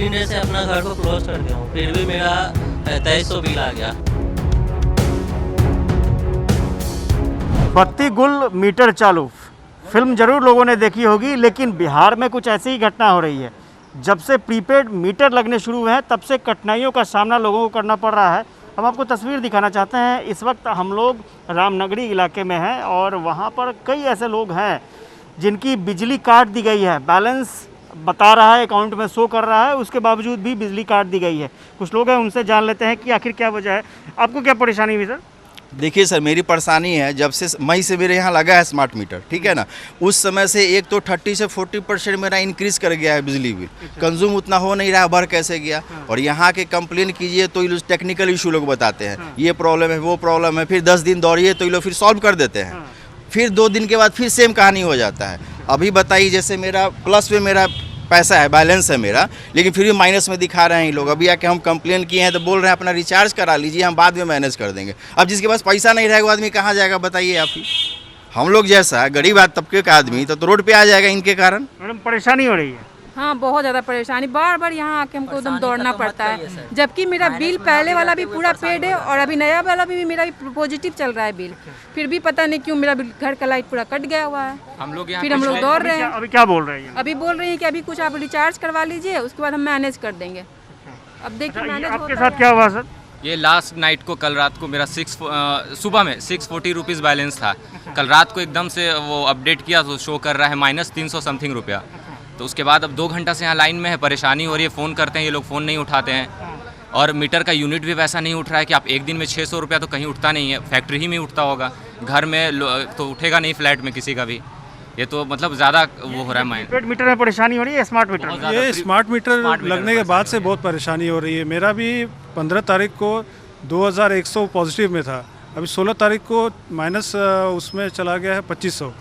15 days से अपना घर को क्लोज कर दिया हूँ, फिर भी मेरा 2300 बिल आ गया। बत्ती गुल मीटर चालू फिल्म जरूर लोगों ने देखी होगी, लेकिन बिहार में कुछ ऐसी ही घटना हो रही है। जब से प्रीपेड मीटर लगने शुरू हुए हैं तब से कठिनाइयों का सामना लोगों को करना पड़ रहा है। हम आपको तस्वीर दिखाना चाहते हैं। इस वक्त हम लोग रामनगरी इलाके में हैं और वहाँ पर कई ऐसे लोग हैं जिनकी बिजली काट दी गई है। बैलेंस बता रहा है, अकाउंट में शो कर रहा है, उसके बावजूद भी बिजली काट दी गई है। कुछ लोग हैं, उनसे जान लेते हैं कि आखिर क्या वजह है। आपको क्या परेशानी हुई सर? देखिए सर, मेरी परेशानी है जब से मई से मेरे यहाँ लगा है स्मार्ट मीटर, ठीक है ना, उस समय से एक तो 30 से 40% मेरा इंक्रीज़ कर गया है बिजली बिल। कंज्यूम उतना हो नहीं रहा, बढ़ कैसे गया। और यहाँ के कंप्लेन कीजिए तो ये टेक्निकल इशू लोग बताते हैं, ये प्रॉब्लम है, वो प्रॉब्लम है, फिर 10 दिन दौड़िए तो ये लोग फिर सॉल्व कर देते हैं। फिर 2 दिन के बाद फिर सेम कहानी हो जाता है। अभी बताइए, जैसे मेरा प्लस में मेरा पैसा है, बैलेंस है मेरा, लेकिन फिर भी माइनस में दिखा रहे हैं ये लोग। अभी आके हम कंप्लेन किए हैं तो बोल रहे हैं अपना रिचार्ज करा लीजिए, हम बाद में मैनेज कर देंगे। अब जिसके पास पैसा नहीं रहेगा वो आदमी कहाँ जाएगा बताइए आप ही। हम लोग जैसा गरीब तबके का आदमी तो रोड पे आ जाएगा इनके कारण। मैडम परेशानी हो रही है? हाँ, बहुत ज़्यादा परेशानी, बार बार यहाँ आके हमको एकदम दौड़ना पड़ता है। जबकि मेरा बिल पहले वाला भी पूरा पेड है और अभी नया वाला भी मेरा भी पॉजिटिव चल रहा है बिल, फिर भी पता नहीं क्यों मेरा घर का लाइट पूरा कट गया हुआ है। फिर हम लोग दौड़ रहे हैं। अभी क्या बोल रहे हैं? अभी बोल रहे हैं कि अभी कुछ आप रिचार्ज करवा लीजिए, उसके बाद हम मैनेज कर देंगे। अब देखिए मैनेज आपके साथ क्या हुआ सर? ये लास्ट नाइट को, कल रात को मेरा सुबह में 640 रुपीज़ बैलेंस था। कल रात को एकदम से वो अपडेट किया तो शो कर रहा है -300 समथिंग रुपया। तो उसके बाद अब 2 घंटा से यहाँ लाइन में है, परेशानी हो रही है। फ़ोन करते हैं, ये लोग फ़ोन नहीं उठाते हैं और मीटर का यूनिट भी वैसा नहीं उठ रहा है कि आप एक दिन में 600 रुपया तो कहीं उठता नहीं है। फैक्ट्री ही में उठता होगा, घर में तो उठेगा नहीं, फ्लैट में किसी का भी। ये तो मतलब ज़्यादा वो हो रहा है। प्रीपेड मीटर में परेशानी हो रही है, स्मार्ट मीटर? ये स्मार्ट मीटर लगने के बाद से बहुत परेशानी हो रही है। मेरा भी 15 तारीख को 2100 पॉजिटिव में था, अभी 16 तारीख को माइनस उसमें चला गया है 2500,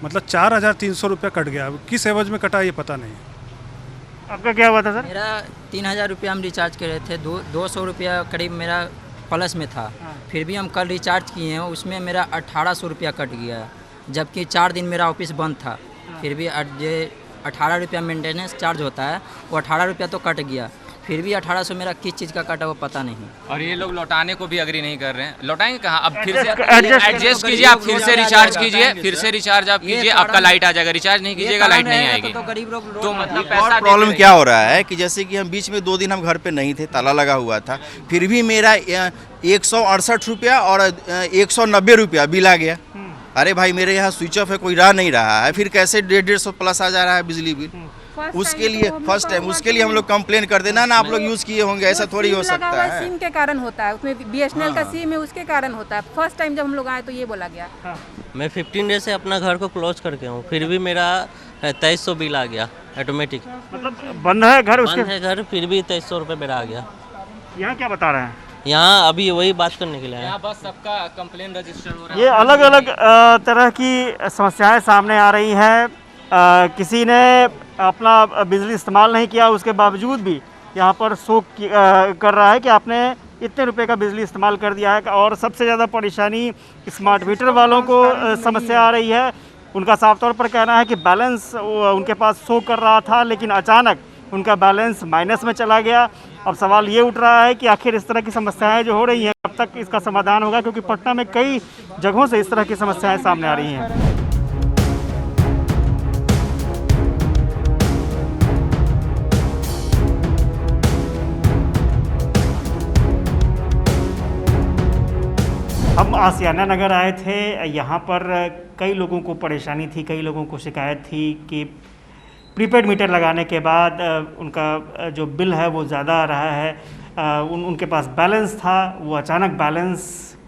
मतलब 4300 रुपया कट गया। अब किस एवज में कटा ये पता नहीं। आपका क्या हुआ था सर? मेरा 3000 रुपया हम रिचार्ज करे थे, 200 रुपया करीब मेरा प्लस में था। फिर भी हम कल रिचार्ज किए हैं, उसमें मेरा 1800 रुपया कट गया, जबकि 4 दिन मेरा ऑफिस बंद था। फिर भी 18 रुपया मेंटेनेंस चार्ज होता है, वो 18 रुपया तो कट गया। फिर भी 1800 मेरा किस चीज़ का कटा वो पता नहीं। और ये लोग लौटाने को भी अग्री नहीं कर रहे हैं। लौटाएंगे कहाँ? अब फिर से एडजस्ट एडजस्ट कीजिए, आप फिर से रिचार्ज कीजिए, फिर से रिचार्ज आप कीजिए, आपका लाइट आ जाएगा। रिचार्ज नहीं कीजिएगा, लाइट नहीं आएगी। तो गरीब लोग तो मतलब और पैसा प्रॉब्लम क्या हो रहा है कि जैसे कि हम बीच में 2 दिन हम घर पे नहीं थे, ताला लगा हुआ था, फिर भी मेरा 168 रुपया और 190 रुपया बिल आ गया। अरे भाई, मेरे यहाँ स्विच ऑफ है, कोई रह नहीं रहा है, फिर कैसे 150 प्लस आ जा रहा है बिजली बिल? उसके लिए फर्स्ट टाइम उसके लिए हम लोग कंप्लेन कर देना ना, आप लोग यूज़ किए होंगे, ऐसा थोड़ी हो सकता है। सिम के कारण होता है, उसमें BSNL का सिम है, उसके कारण होता है। फर्स्ट टाइम जब हम लोग आए तो ये बोला गया। मैं 15 डेज से अपना घर को क्लोज करके हूँ, फिर भी मेरा 2300 बिल आ गया ऑटोमेटिक। मतलब बंद है घर? बंद है घर, फिर भी 2300 रुपये मेरा आ गया। यहाँ क्या बता रहे हैं? यहाँ अभी वही बात करने के लिए आया। यहाँ बस सबका कंप्लेन रजिस्टर हो रहा है। ये अलग अलग तरह की समस्याएं सामने आ रही हैं। किसी ने अपना बिजली इस्तेमाल नहीं किया, उसके बावजूद भी यहाँ पर शो कर रहा है कि आपने इतने रुपए का बिजली इस्तेमाल कर दिया है। और सबसे ज़्यादा परेशानी स्मार्ट मीटर वालों को समस्या आ रही है। उनका साफ तौर पर कहना है कि बैलेंस उनके पास शो कर रहा था, लेकिन अचानक उनका बैलेंस माइनस में चला गया। अब सवाल ये उठ रहा है कि आखिर इस तरह की समस्याएं जो हो रही हैं, कब तक इसका समाधान होगा, क्योंकि पटना में कई जगहों से इस तरह की समस्याएं सामने आ रही हैं। हम आसियाना नगर आए थे। यहाँ पर कई लोगों को परेशानी थी, कई लोगों को शिकायत थी कि प्रीपेड मीटर लगाने के बाद उनका जो बिल है वो ज़्यादा आ रहा है। उनके पास बैलेंस था, वो अचानक बैलेंस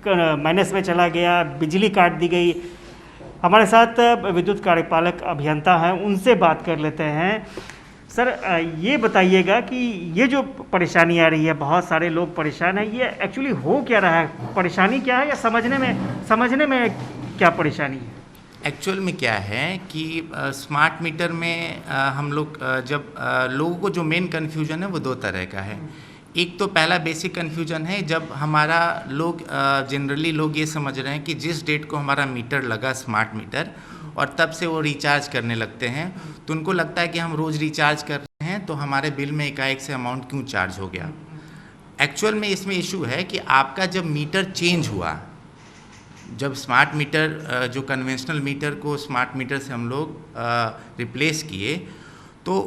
माइनस में चला गया, बिजली काट दी गई। हमारे साथ विद्युत कार्यपालक अभियंता हैं, उनसे बात कर लेते हैं। सर, ये बताइएगा कि ये जो परेशानी आ रही है, बहुत सारे लोग परेशान हैं, ये एक्चुअली हो क्या रहा है? परेशानी क्या है, या समझने में क्या परेशानी है? एक्चुअल में क्या है कि स्मार्ट मीटर में हम लोग जब लोगों को जो मेन कन्फ्यूजन है वो 2 तरह का है। एक तो पहला बेसिक कन्फ्यूजन है, जब हमारा जनरली लोग ये समझ रहे हैं कि जिस डेट को हमारा मीटर लगा स्मार्ट मीटर और तब से वो रिचार्ज करने लगते हैं, तो उनको लगता है कि हम रोज़ रिचार्ज कर रहे हैं हैं तो हमारे बिल में एकाएक से अमाउंट क्यों चार्ज हो गया। एक्चुअल में इसमें इशू है कि आपका जब मीटर चेंज हुआ, जब स्मार्ट मीटर जो कन्वेंशनल मीटर को स्मार्ट मीटर से हम लोग रिप्लेस किए, तो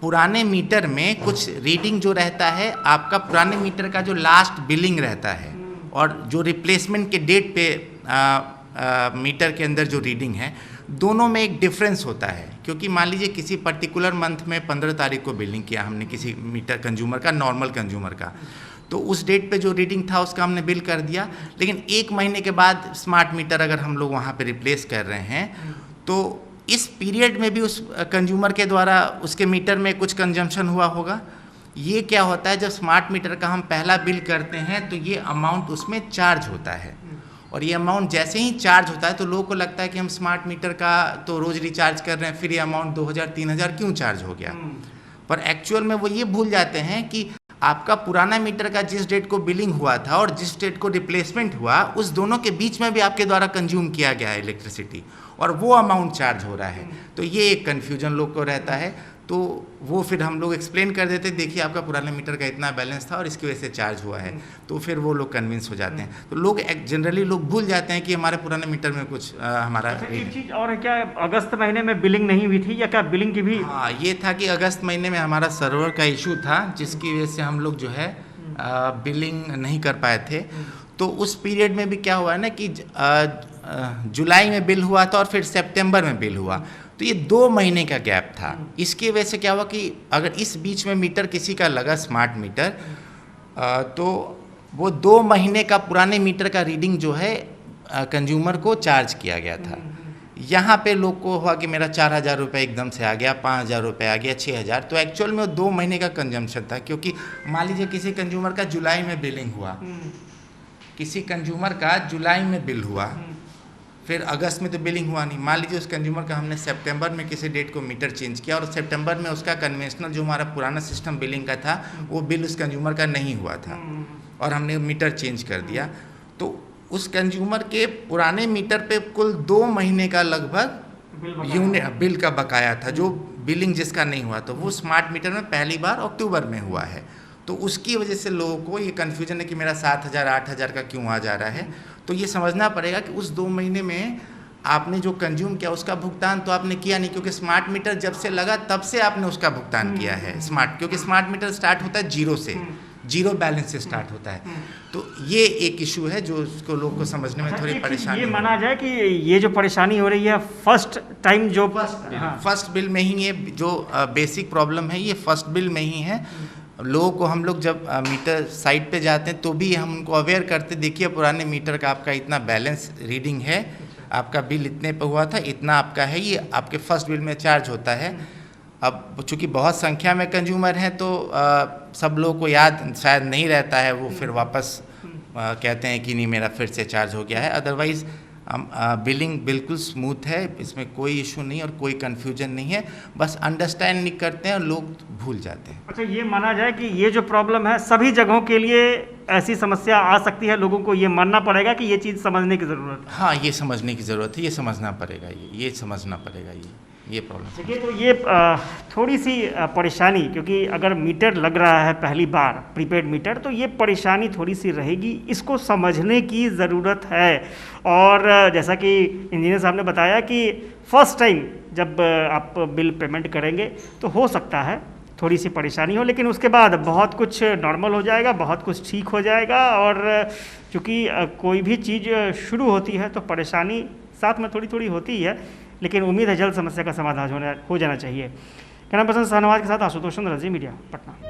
पुराने मीटर में कुछ रीडिंग जो रहता है, आपका पुराने मीटर का जो लास्ट बिलिंग रहता है और जो रिप्लेसमेंट के डेट पे मीटर के अंदर जो रीडिंग है, दोनों में एक डिफरेंस होता है। क्योंकि मान लीजिए किसी पर्टिकुलर मंथ में 15 तारीख को बिलिंग किया हमने किसी मीटर कंज्यूमर का, नॉर्मल कंज्यूमर का, तो उस डेट पे जो रीडिंग था उसका हमने बिल कर दिया। लेकिन 1 महीने के बाद स्मार्ट मीटर अगर हम लोग वहाँ पे रिप्लेस कर रहे हैं, तो इस पीरियड में भी उस कंज्यूमर के द्वारा उसके मीटर में कुछ कंजम्पशन हुआ होगा। ये क्या होता है, जब स्मार्ट मीटर का हम पहला बिल करते हैं तो ये अमाउंट उसमें चार्ज होता है, और ये अमाउंट जैसे ही चार्ज होता है तो लोगों को लगता है कि हम स्मार्ट मीटर का तो रोज़ रिचार्ज कर रहे हैं, फिर ये अमाउंट 2000-3000 क्यों चार्ज हो गया। पर एक्चुअल में वो ये भूल जाते हैं कि आपका पुराना मीटर का जिस डेट को बिलिंग हुआ था और जिस डेट को रिप्लेसमेंट हुआ, उस दोनों के बीच में भी आपके द्वारा कंज्यूम किया गया है इलेक्ट्रिसिटी, और वो अमाउंट चार्ज हो रहा है। तो ये एक कन्फ्यूजन लोग को रहता है, तो वो फिर हम लोग एक्सप्लेन कर देते, देखिए आपका पुराने मीटर का इतना बैलेंस था और इसकी वजह से चार्ज हुआ है, तो फिर वो लोग कन्विंस हो जाते हैं। तो लोग जनरली लोग भूल जाते हैं कि हमारे पुराने मीटर में कुछ हमारा एक चीज़ और है, क्या अगस्त महीने में बिलिंग नहीं हुई थी या क्या बिलिंग की भी? हाँ, ये था कि अगस्त महीने में हमारा सर्वर का इशू था, जिसकी वजह से हम लोग जो है बिलिंग नहीं कर पाए थे। तो उस पीरियड में भी क्या हुआ है ना कि जुलाई में बिल हुआ था और फिर सितंबर में बिल हुआ, तो ये 2 महीने का गैप था। इसकी वजह से क्या हुआ कि अगर इस बीच में मीटर किसी का लगा स्मार्ट मीटर, तो वो 2 महीने का पुराने मीटर का रीडिंग जो है कंज्यूमर को चार्ज किया गया था। यहाँ पे लोग को हुआ कि मेरा 4000 रुपये एकदम से आ गया, 5000 रुपये आ गया, 6000, तो एक्चुअल में वो 2 महीने का कंजम्पशन था। क्योंकि मान लीजिए किसी कंज्यूमर का जुलाई में बिलिंग हुआ, किसी कंज्यूमर का जुलाई में बिल हुआ, फिर अगस्त में तो बिलिंग हुआ नहीं। मान लीजिए उस कंज्यूमर का हमने सितंबर में किसी डेट को मीटर चेंज किया और सितंबर में उसका कन्वेंशनल जो हमारा पुराना सिस्टम बिलिंग का था वो बिल उस कंज्यूमर का नहीं हुआ था और हमने मीटर चेंज कर दिया, तो उस कंज्यूमर के पुराने मीटर पे कुल 2 महीने का लगभग यूनिट बिल का बकाया था, जो बिलिंग जिसका नहीं हुआ, तो वो स्मार्ट मीटर में पहली बार अक्टूबर में हुआ है। तो उसकी वजह से लोगों को ये कन्फ्यूजन है कि मेरा 7000 8000 का क्यों आ जा रहा है। तो ये समझना पड़ेगा कि उस 2 महीने में आपने जो कंज्यूम किया उसका भुगतान तो आपने किया नहीं, क्योंकि स्मार्ट मीटर जब से लगा तब से आपने उसका भुगतान किया है क्योंकि स्मार्ट मीटर स्टार्ट होता है जीरो से, जीरो बैलेंस से स्टार्ट होता है। तो ये एक इशू है जो उसको लोग को समझने में थोड़ी परेशानी। ये माना जाए कि ये जो परेशानी हो रही है फर्स्ट टाइम जो फर्स्ट बिल में ही ये जो बेसिक प्रॉब्लम है, ये फर्स्ट बिल में ही है। लोगों को हम लोग जब मीटर साइट पे जाते हैं तो भी हम उनको अवेयर करते, देखिए पुराने मीटर का आपका इतना बैलेंस रीडिंग है, आपका बिल इतने पे हुआ था, इतना आपका है, ये आपके फर्स्ट बिल में चार्ज होता है। अब चूँकि बहुत संख्या में कंज्यूमर हैं तो सब लोगों को याद शायद नहीं रहता है, वो फिर वापस कहते हैं कि नहीं मेरा फिर से चार्ज हो गया है। अदरवाइज़ बिलिंग बिल्कुल स्मूथ है, इसमें कोई इशू नहीं और कोई कन्फ्यूजन नहीं है, बस अंडरस्टैंड नहीं करते हैं और लोग भूल जाते हैं। अच्छा, ये माना जाए कि ये जो प्रॉब्लम है सभी जगहों के लिए ऐसी समस्या आ सकती है, लोगों को ये मानना पड़ेगा कि ये चीज़ समझने की ज़रूरत है। हाँ, ये समझने की ज़रूरत है, ये समझना पड़ेगा, ये समझना पड़ेगा ये प्रॉब्लम। देखिए, तो ये थोड़ी सी परेशानी, क्योंकि अगर मीटर लग रहा है पहली बार प्रीपेड मीटर, तो ये परेशानी थोड़ी सी रहेगी, इसको समझने की ज़रूरत है। और जैसा कि इंजीनियर साहब ने बताया कि फर्स्ट टाइम जब आप बिल पेमेंट करेंगे तो हो सकता है थोड़ी सी परेशानी हो, लेकिन उसके बाद बहुत कुछ नॉर्मल हो जाएगा, बहुत कुछ ठीक हो जाएगा। और चूँकि कोई भी चीज़ शुरू होती है तो परेशानी साथ में थोड़ी थोड़ी होती है, लेकिन उम्मीद है जल्द समस्या का समाधान हो जाना चाहिए। कैमरा पर्सन शाहनवाज के साथ आशुतोष चंद्र, मीडिया, पटना।